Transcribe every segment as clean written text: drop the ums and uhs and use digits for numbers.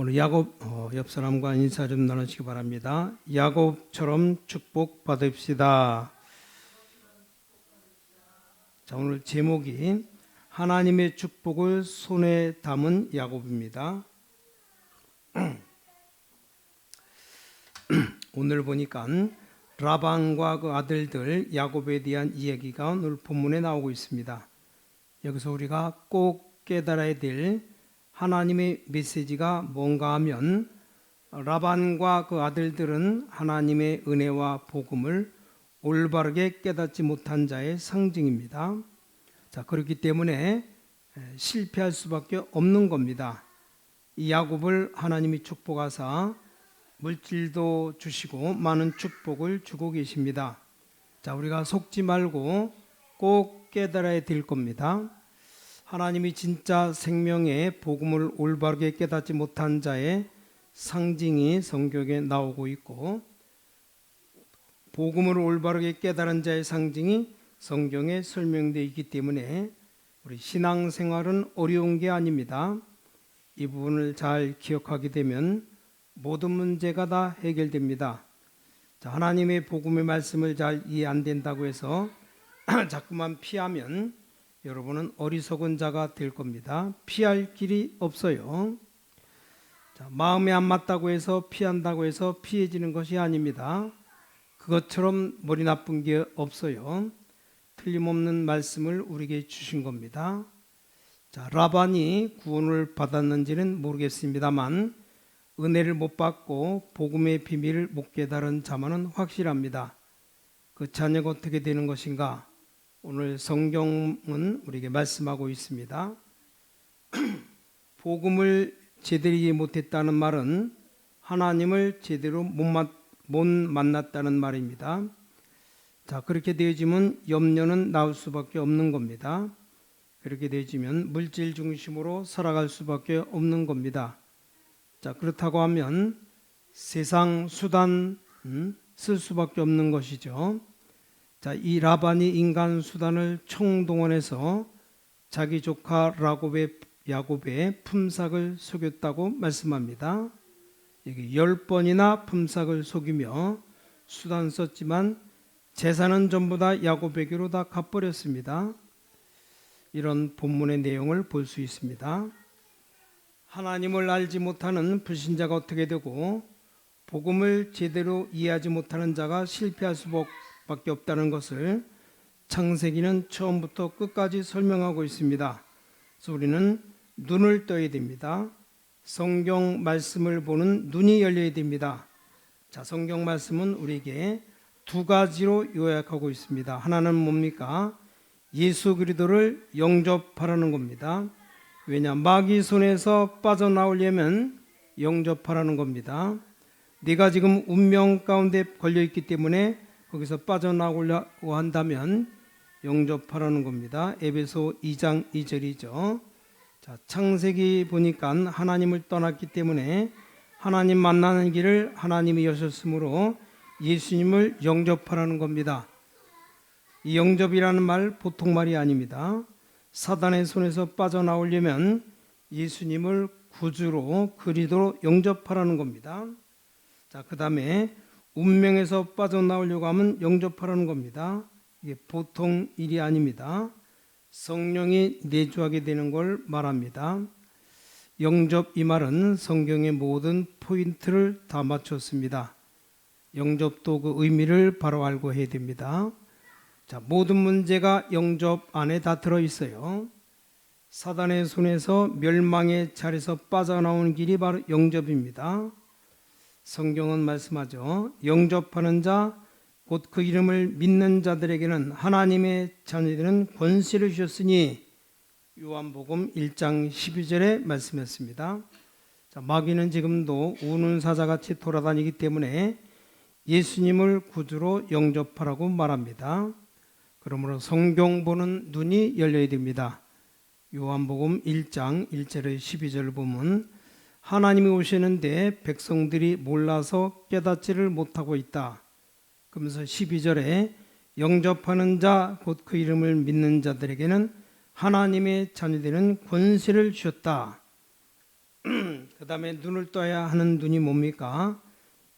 오늘 야곱 옆 사람과 인사 좀 나누시기 바랍니다. 야곱처럼 축복 받읍시다. 자, 오늘 제목이 하나님의 축복을 손에 담은 야곱입니다. 오늘 보니까 라반과 그 아들들 야곱에 대한 이야기가 오늘 본문에 나오고 있습니다. 여기서 우리가 꼭 깨달아야 될 하나님의 메시지가 뭔가 하면 라반과 그 아들들은 하나님의 은혜와 복음을 올바르게 깨닫지 못한 자의 상징입니다. 자, 그렇기 때문에 실패할 수밖에 없는 겁니다. 이 야곱을 하나님이 축복하사 물질도 주시고 많은 축복을 주고 계십니다. 자, 우리가 속지 말고 꼭 깨달아야 될 겁니다. 하나님이 진짜 생명의 복음을 올바르게 깨닫지 못한 자의 상징이 성경에 나오고 있고, 복음을 올바르게 깨달은 자의 상징이 성경에 설명되어 있기 때문에 우리 신앙생활은 어려운 게 아닙니다. 이 부분을 잘 기억하게 되면 모든 문제가 다 해결됩니다. 자, 하나님의 복음의 말씀을 잘 이해 안 된다고 해서 자꾸만 피하면 여러분은 어리석은 자가 될 겁니다. 피할 길이 없어요. 자, 마음에 안 맞다고 해서 피한다고 해서 피해지는 것이 아닙니다. 그것처럼 머리 나쁜 게 없어요. 틀림없는 말씀을 우리에게 주신 겁니다. 자, 라반이 구원을 받았는지는 모르겠습니다만 은혜를 못 받고 복음의 비밀을 못 깨달은 자만은 확실합니다. 그 자녀가 어떻게 되는 것인가? 오늘 성경은 우리에게 말씀하고 있습니다. 복음을 제대로 이해 못했다는 말은 하나님을 제대로 못 만났다는 말입니다. 자, 그렇게 되어지면 염려는 나올 수밖에 없는 겁니다. 그렇게 되어지면 물질 중심으로 살아갈 수밖에 없는 겁니다. 자, 그렇다고 하면 세상 수단 쓸 수밖에 없는 것이죠. 자, 이 라반이 인간 수단을 총동원해서 자기 조카 야곱의 품삯을 속였다고 말씀합니다. 여기 10번이나 품삯을 속이며 수단 썼지만 재산은 전부 다 야곱에게로 다 갚버렸습니다. 이런 본문의 내용을 볼 수 있습니다. 하나님을 알지 못하는 불신자가 어떻게 되고 복음을 제대로 이해하지 못하는 자가 실패할 수밖에 없다는 것을 창세기는 처음부터 끝까지 설명하고 있습니다. 그래서 우리는 눈을 떠야 됩니다. 성경 말씀을 보는 눈이 열려야 됩니다. 자, 성경 말씀은 우리에게 두 가지로 요약하고 있습니다. 하나는 뭡니까? 예수 그리스도를 영접하라는 겁니다. 왜냐? 마귀 손에서 빠져나오려면 영접하라는 겁니다. 네가 지금 운명 가운데 걸려있기 때문에 거기서 빠져나오려고 한다면 영접하라는 겁니다. 에베소 2장 2절이죠. 자, 창세기 보니까 하나님을 떠났기 때문에 하나님 만나는 길을 하나님이 여셨으므로 예수님을 영접하라는 겁니다. 이 영접이라는 말 보통 말이 아닙니다. 사단의 손에서 빠져나오려면 예수님을 구주로 그리스도로 영접하라는 겁니다. 자, 그 다음에 운명에서 빠져나오려고 하면 영접하라는 겁니다. 이게 보통 일이 아닙니다. 성령이 내주하게 되는 걸 말합니다. 영접, 이 말은 성경의 모든 포인트를 다 맞췄습니다. 영접도 그 의미를 바로 알고 해야 됩니다. 자, 모든 문제가 영접 안에 다 들어있어요. 사단의 손에서 멸망의 자리에서 빠져나오는 길이 바로 영접입니다. 성경은 말씀하죠. 영접하는 자, 곧 그 이름을 믿는 자들에게는 하나님의 자녀들은 권세를 주셨으니 요한복음 1장 12절에 말씀했습니다. 자, 마귀는 지금도 우는 사자같이 돌아다니기 때문에 예수님을 구주로 영접하라고 말합니다. 그러므로 성경 보는 눈이 열려야 됩니다. 요한복음 1장 1절에 12절을 보면 하나님이 오시는데 백성들이 몰라서 깨닫지를 못하고 있다. 그러면서 12절에 영접하는 자, 곧 그 이름을 믿는 자들에게는 하나님의 자녀되는 권세를 주셨다. 그 다음에 눈을 떠야 하는 눈이 뭡니까?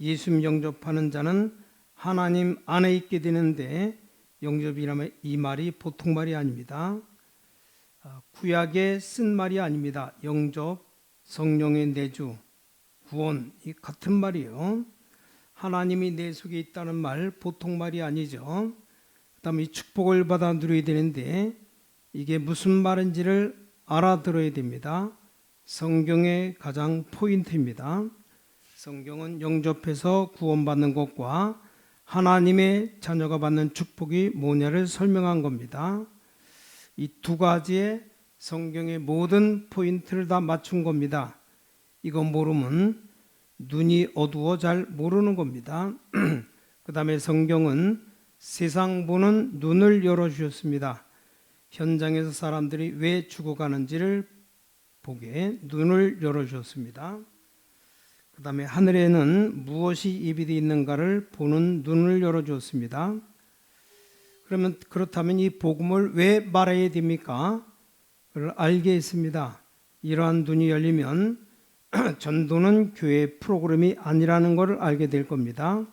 예수님 영접하는 자는 하나님 안에 있게 되는데, 영접이라면 이 말이 보통 말이 아닙니다. 구약에 쓴 말이 아닙니다. 영접, 성령의 내주, 구원, 이 같은 말이에요. 하나님이 내 속에 있다는 말 보통 말이 아니죠. 그다음에 이 축복을 받아 누려야 되는데 이게 무슨 말인지를 알아들어야 됩니다. 성경의 가장 포인트입니다. 성경은 영접해서 구원받는 것과 하나님의 자녀가 받는 축복이 뭐냐를 설명한 겁니다. 이 두 가지의 성경의 모든 포인트를 다 맞춘 겁니다. 이거 모르면 눈이 어두워 잘 모르는 겁니다. 그 다음에 성경은 세상 보는 눈을 열어주셨습니다. 현장에서 사람들이 왜 죽어가는지를 보게 눈을 열어주셨습니다. 그 다음에 하늘에는 무엇이 예비되어 있는가를 보는 눈을 열어주었습니다. 그렇다면 이 복음을 왜 말해야 됩니까? 그걸 알게 했습니다. 이러한 눈이 열리면 전도는 교회 프로그램이 아니라는 것을 알게 될 겁니다.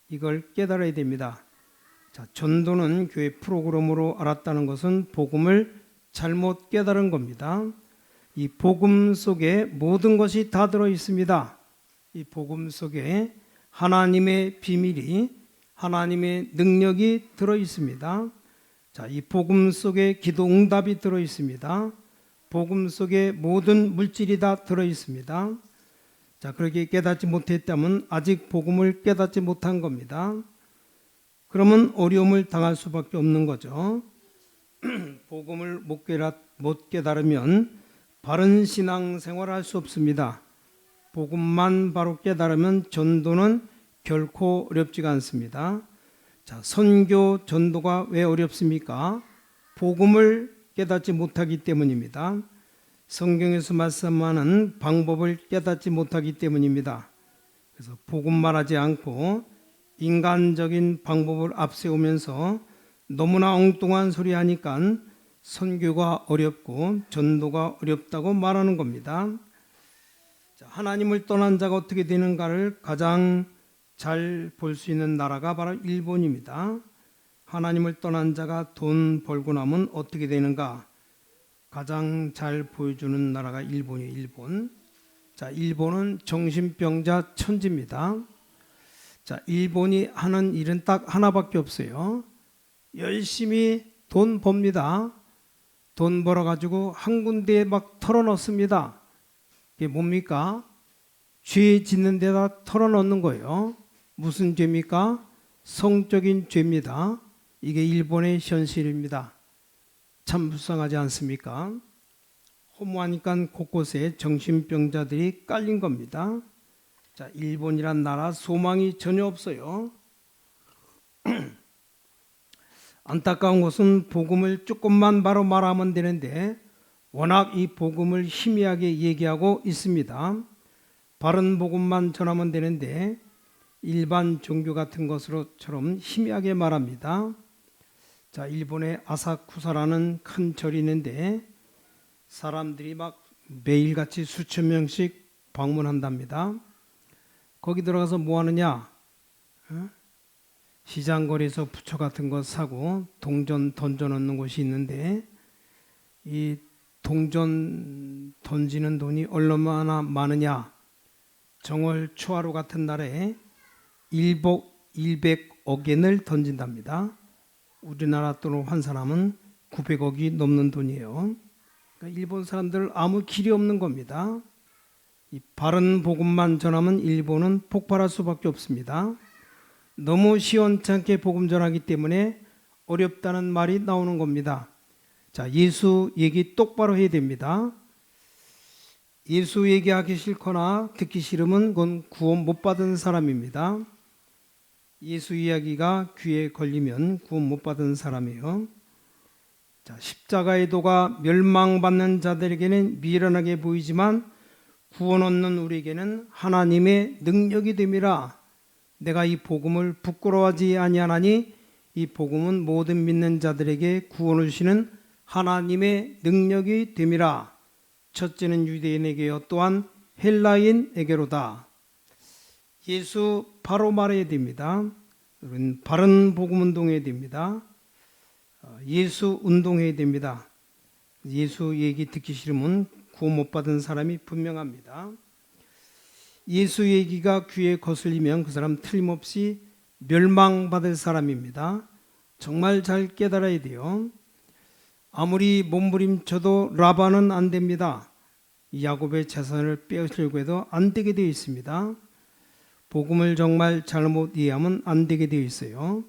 이걸 깨달아야 됩니다. 자, 전도는 교회 프로그램으로 알았다는 것은 복음을 잘못 깨달은 겁니다. 이 복음 속에 모든 것이 다 들어 있습니다. 이 복음 속에 하나님의 비밀이, 하나님의 능력이 들어 있습니다. 자, 이 복음 속에 기도 응답이 들어 있습니다. 복음 속에 모든 물질이 다 들어 있습니다. 자, 그렇게 깨닫지 못했다면 아직 복음을 깨닫지 못한 겁니다. 그러면 어려움을 당할 수밖에 없는 거죠. 복음을 못 깨달으면 바른 신앙생활을 할 수 없습니다. 복음만 바로 깨달으면 전도는 결코 어렵지가 않습니다. 자, 선교 전도가 왜 어렵습니까? 복음을 깨닫지 못하기 때문입니다. 성경에서 말씀하는 방법을 깨닫지 못하기 때문입니다. 그래서 복음 말하지 않고 인간적인 방법을 앞세우면서 너무나 엉뚱한 소리 하니까 선교가 어렵고 전도가 어렵다고 말하는 겁니다. 자, 하나님을 떠난 자가 어떻게 되는가를 가장 잘 볼 수 있는 나라가 바로 일본입니다. 하나님을 떠난 자가 돈 벌고 나면 어떻게 되는가 가장 잘 보여주는 나라가 일본이에요. 일본. 자, 일본은 정신병자 천지입니다. 자, 일본이 하는 일은 딱 하나밖에 없어요. 열심히 돈 법니다. 돈 벌어가지고 한 군데에 막 털어넣습니다. 이게 뭡니까? 죄 짓는 데다 털어넣는 거예요. 무슨 죄입니까? 성적인 죄입니다. 이게 일본의 현실입니다. 참 불쌍하지 않습니까? 허무하니까 곳곳에 정신병자들이 깔린 겁니다. 자, 일본이란 나라 소망이 전혀 없어요. 안타까운 것은 복음을 조금만 바로 말하면 되는데 워낙 이 복음을 희미하게 얘기하고 있습니다. 바른 복음만 전하면 되는데 일반 종교 같은 것으로처럼 희미하게 말합니다. 자, 일본에 아사쿠사라는 큰 절이 있는데 사람들이 막 매일같이 수천 명씩 방문한답니다. 거기 들어가서 뭐 하느냐? 시장거리에서 부처 같은 거 사고 동전 던져놓는 곳이 있는데 이 동전 던지는 돈이 얼마나 많으냐? 정월 초하루 같은 날에 100억 엔을 던진답니다. 우리나라 돈으로 환산하면 900억이 넘는 돈이에요. 그러니까 일본 사람들 아무 길이 없는 겁니다. 이 바른 복음만 전하면 일본은 폭발할 수밖에 없습니다. 너무 시원찮게 복음 전하기 때문에 어렵다는 말이 나오는 겁니다. 자, 예수 얘기 똑바로 해야 됩니다. 예수 얘기하기 싫거나 듣기 싫으면 그건 구원 못 받은 사람입니다. 예수 이야기가 귀에 걸리면 구원 못 받은 사람이에요. 자, 십자가의 도가 멸망받는 자들에게는 미련하게 보이지만 구원 얻는 우리에게는 하나님의 능력이 됨이라. 내가 이 복음을 부끄러워하지 아니하나니 이 복음은 모든 믿는 자들에게 구원을 주시는 하나님의 능력이 됨이라. 첫째는 유대인에게요, 또한 헬라인에게로다. 예수 바로 말해야 됩니다. 우리는 바른 복음 운동해야 됩니다. 예수 운동해야 됩니다. 예수 얘기 듣기 싫으면 구원 못 받은 사람이 분명합니다. 예수 얘기가 귀에 거슬리면 그 사람 틀림없이 멸망받을 사람입니다. 정말 잘 깨달아야 돼요. 아무리 몸부림쳐도 라반은 안 됩니다. 야곱의 재산을 빼앗으려고 해도 안 되게 되어 있습니다. 복음을 정말 잘못 이해하면 안 되게 되어 있어요.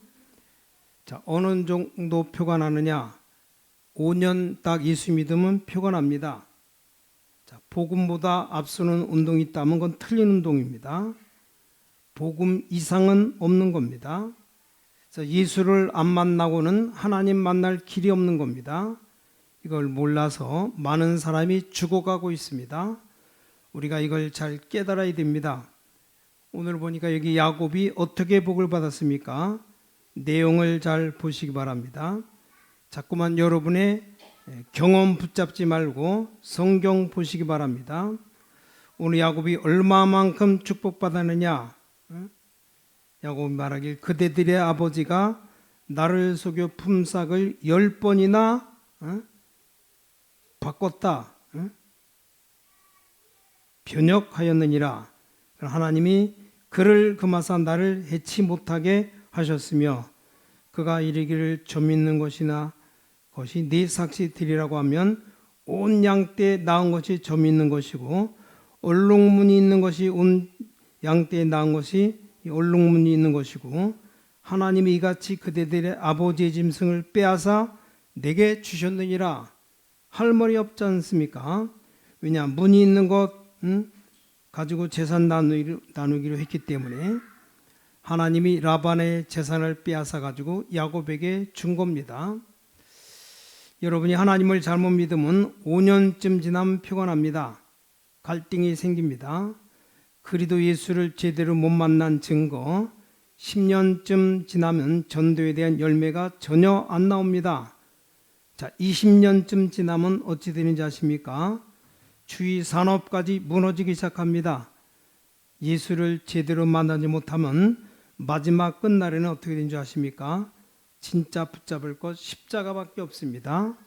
자, 어느 정도 표가 나느냐? 5년 딱 예수 믿으면 표가 납니다. 자, 복음보다 앞서는 운동이 있다면 그건 틀린 운동입니다. 복음 이상은 없는 겁니다. 자, 예수를 안 만나고는 하나님 만날 길이 없는 겁니다. 이걸 몰라서 많은 사람이 죽어가고 있습니다. 우리가 이걸 잘 깨달아야 됩니다. 오늘 보니까 여기 야곱이 어떻게 복을 받았습니까? 내용을 잘 보시기 바랍니다. 자꾸만 여러분의 경험 붙잡지 말고 성경 보시기 바랍니다. 오늘 야곱이 얼마만큼 축복받았느냐? 야곱이 말하길 그대들의 아버지가 나를 속여 품삯을 10번이나 바꿨다. 변역하였느니라. 하나님이 그를 금하사 나를 해치 못하게 하셨으며 그가 이르기를 점 있는 것이나 것이 네 삭시 드리라고 하면 온 양떼에 낳은 것이 점 있는 것이고 얼룩무늬 있는 것이 온 양떼에 낳은 것이 얼룩무늬 있는 것이고 하나님이 이같이 그대들의 아버지의 짐승을 빼앗아 내게 주셨느니라. 할 말이 없지 않습니까? 왜냐 무늬 있는 것 가지고 재산 나누기로 했기 때문에 하나님이 라반의 재산을 빼앗아 가지고 야곱에게 준 겁니다. 여러분이 하나님을 잘못 믿으면 5년쯤 지나면 표가 납니다. 갈등이 생깁니다. 그리도 예수를 제대로 못 만난 증거 10년쯤 지나면 전도에 대한 열매가 전혀 안 나옵니다. 자, 20년쯤 지나면 어찌 되는지 아십니까? 주위 산업까지 무너지기 시작합니다. 예수를 제대로 만나지 못하면 마지막 끝날에는 어떻게 되는지 아십니까? 진짜 붙잡을 것 십자가밖에 없습니다.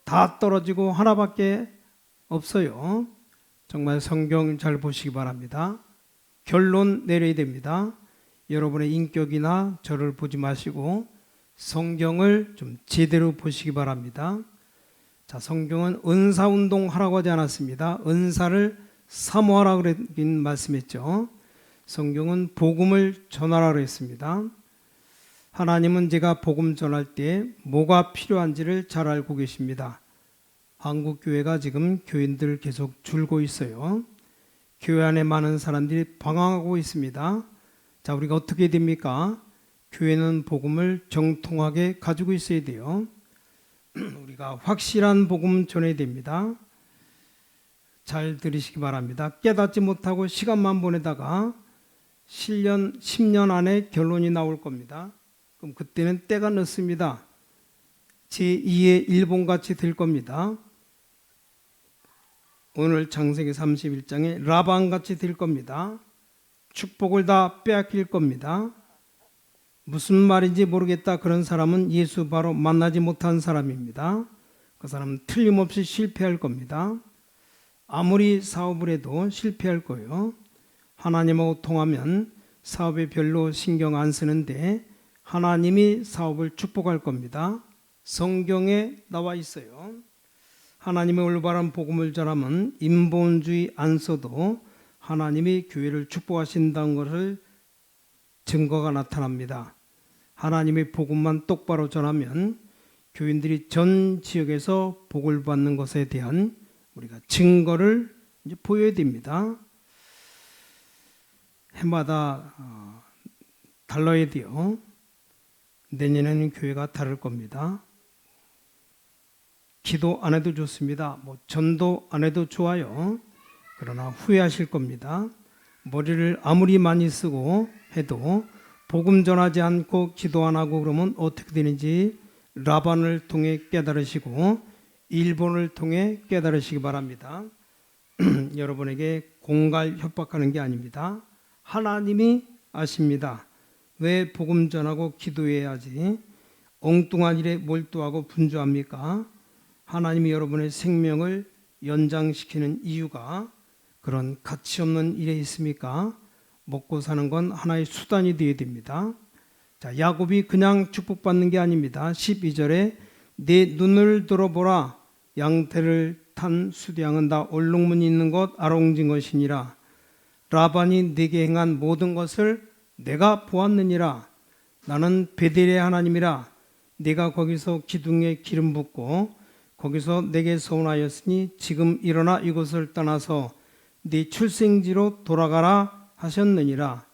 다 떨어지고 하나밖에 없어요. 정말 성경 잘 보시기 바랍니다. 결론 내려야 됩니다. 여러분의 인격이나 저를 보지 마시고 성경을 좀 제대로 보시기 바랍니다. 자, 성경은 은사운동 하라고 하지 않았습니다. 은사를 사모하라고 그랬긴 말씀했죠. 성경은 복음을 전하라고 했습니다. 하나님은 제가 복음 전할 때 뭐가 필요한지를 잘 알고 계십니다. 한국 교회가 지금 교인들 계속 줄고 있어요. 교회 안에 많은 사람들이 방황하고 있습니다. 자, 우리가 어떻게 됩니까? 교회는 복음을 정통하게 가지고 있어야 돼요. 우리가 확실한 복음 전해야 됩니다. 잘 들으시기 바랍니다. 깨닫지 못하고 시간만 보내다가 7년, 10년 안에 결론이 나올 겁니다. 그럼 그때는 때가 늦습니다. 제2의 일본같이 될 겁니다. 오늘 창세기 31장에 라반같이 될 겁니다. 축복을 다 빼앗길 겁니다. 무슨 말인지 모르겠다 그런 사람은 예수 바로 만나지 못한 사람입니다. 그 사람은 틀림없이 실패할 겁니다. 아무리 사업을 해도 실패할 거예요. 하나님하고 통하면 사업에 별로 신경 안 쓰는데 하나님이 사업을 축복할 겁니다. 성경에 나와 있어요. 하나님의 올바른 복음을 전하면 인본주의 안 써도 하나님이 교회를 축복하신다는 것을 증거가 나타납니다. 하나님의 복음만 똑바로 전하면 교인들이 전 지역에서 복을 받는 것에 대한 우리가 증거를 이제 보여야 됩니다. 해마다 달라야 돼요. 내년에는 교회가 다를 겁니다. 기도 안 해도 좋습니다. 전도 안 해도 좋아요. 그러나 후회하실 겁니다. 머리를 아무리 많이 쓰고 해도 복음 전하지 않고 기도 안 하고 그러면 어떻게 되는지 라반을 통해 깨달으시고 일본을 통해 깨달으시기 바랍니다. 여러분에게 공갈 협박하는 게 아닙니다. 하나님이 아십니다. 왜 복음 전하고 기도해야지 엉뚱한 일에 몰두하고 분주합니까? 하나님이 여러분의 생명을 연장시키는 이유가 그런 가치 없는 일에 있습니까? 먹고 사는 건 하나의 수단이 되어야 됩니다. 자, 야곱이 그냥 축복받는 게 아닙니다. 12절에 내 눈을 들어보라. 양태를 탄 수량은 다 얼룩무늬 있는 것 아롱진 것이니라. 라반이 내게 행한 모든 것을 내가 보았느니라. 나는 베델의 하나님이라. 내가 거기서 기둥에 기름 붓고 거기서 내게 서운하였으니 지금 일어나 이곳을 떠나서 네 출생지로 돌아가라 하셨느니라.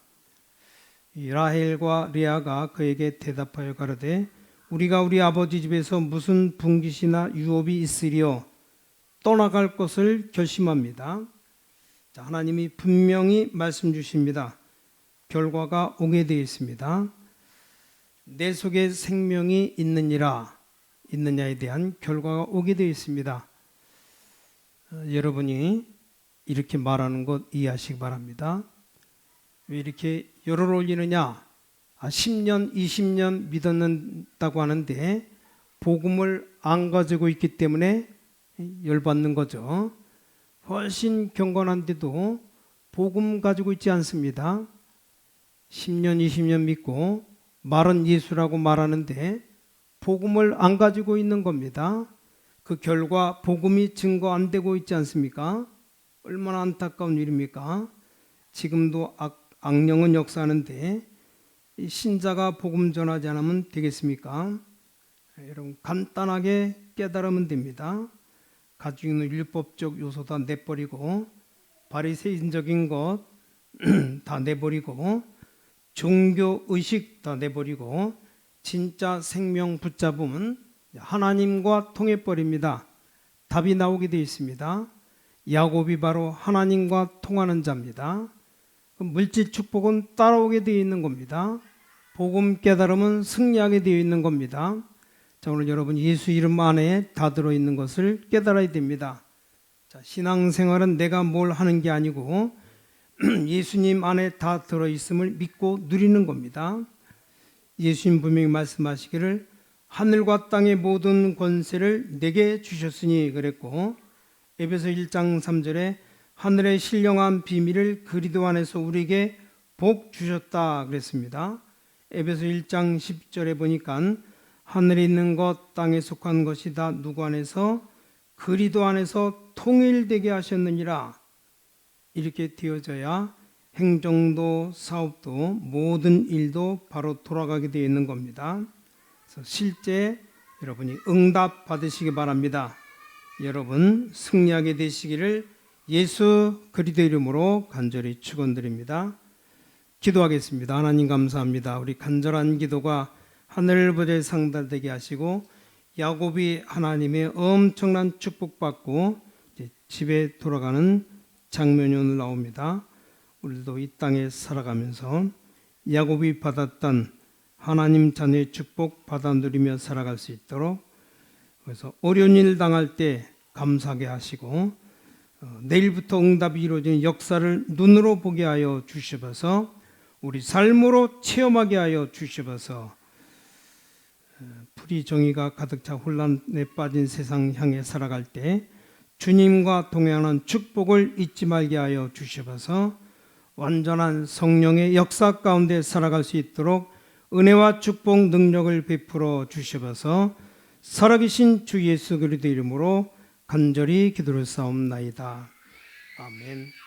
라헬과 레아가 그에게 대답하여 가로되 우리가 우리 아버지 집에서 무슨 분깃이나 유업이 있으리요 떠나갈 것을 결심합니다. 자, 하나님이 분명히 말씀 주십니다. 결과가 오게 되어 있습니다. 내 속에 생명이 있느냐에 대한 결과가 오게 되어 있습니다. 여러분이 이렇게 말하는 것 이해하시기 바랍니다. 왜 이렇게 열을 올리느냐? 10년, 20년 믿었다고 하는데 복음을 안 가지고 있기 때문에 열받는 거죠. 훨씬 경건한데도 복음 가지고 있지 않습니다. 10년, 20년 믿고 말은 예수라고 말하는데 복음을 안 가지고 있는 겁니다. 그 결과 복음이 증거 안 되고 있지 않습니까? 얼마나 안타까운 일입니까? 지금도 악령은 역사하는데 신자가 복음 전하지 않으면 되겠습니까? 여러분 간단하게 깨달으면 됩니다. 가지고 있는 율법적 요소 다 내버리고 바리새인적인 것 다 내버리고 종교의식 다 내버리고 진짜 생명 붙잡으면 하나님과 통해버립니다. 답이 나오게 되어 있습니다. 야곱이 바로 하나님과 통하는 자입니다. 물질 축복은 따라오게 되어 있는 겁니다. 복음 깨달음은 승리하게 되어 있는 겁니다. 자, 오늘 여러분 예수 이름 안에 다 들어있는 것을 깨달아야 됩니다. 자, 신앙생활은 내가 뭘 하는 게 아니고 예수님 안에 다 들어있음을 믿고 누리는 겁니다. 예수님 분명히 말씀하시기를 하늘과 땅의 모든 권세를 내게 주셨으니 그랬고 에베소 1장 3절에 하늘의 신령한 비밀을 그리스도 안에서 우리에게 복 주셨다 그랬습니다. 에베소 1장 10절에 보니까 하늘에 있는 것 땅에 속한 것이 다 누구 안에서 그리스도 안에서 통일되게 하셨느니라. 이렇게 되어져야 행정도 사업도 모든 일도 바로 돌아가게 되어 있는 겁니다. 그래서 실제 여러분이 응답 받으시기 바랍니다. 여러분 승리하게 되시기를 예수 그리스도 이름으로 간절히 축원드립니다. 기도하겠습니다. 하나님 감사합니다. 우리 간절한 기도가 하늘보좌에 상달되게 하시고 야곱이 하나님의 엄청난 축복받고 이제 집에 돌아가는 장면이 오늘 나옵니다. 우리도 이 땅에 살아가면서 야곱이 받았던 하나님 자녀의 축복 받아 누리며 살아갈 수 있도록 그래서 어려운 일 당할 때 감사하게 하시고 내일부터 응답이 이루어지는 역사를 눈으로 보게 하여 주시옵소서. 우리 삶으로 체험하게 하여 주시옵소서. 불의 정의가 가득 차 혼란에 빠진 세상 향해 살아갈 때 주님과 동행하는 축복을 잊지 말게 하여 주시옵소서. 완전한 성령의 역사 가운데 살아갈 수 있도록 은혜와 축복 능력을 베풀어 주시옵소서. 살아계신 주 예수 그리스도 이름으로 간절히 기도를 싸움나이다. 아멘.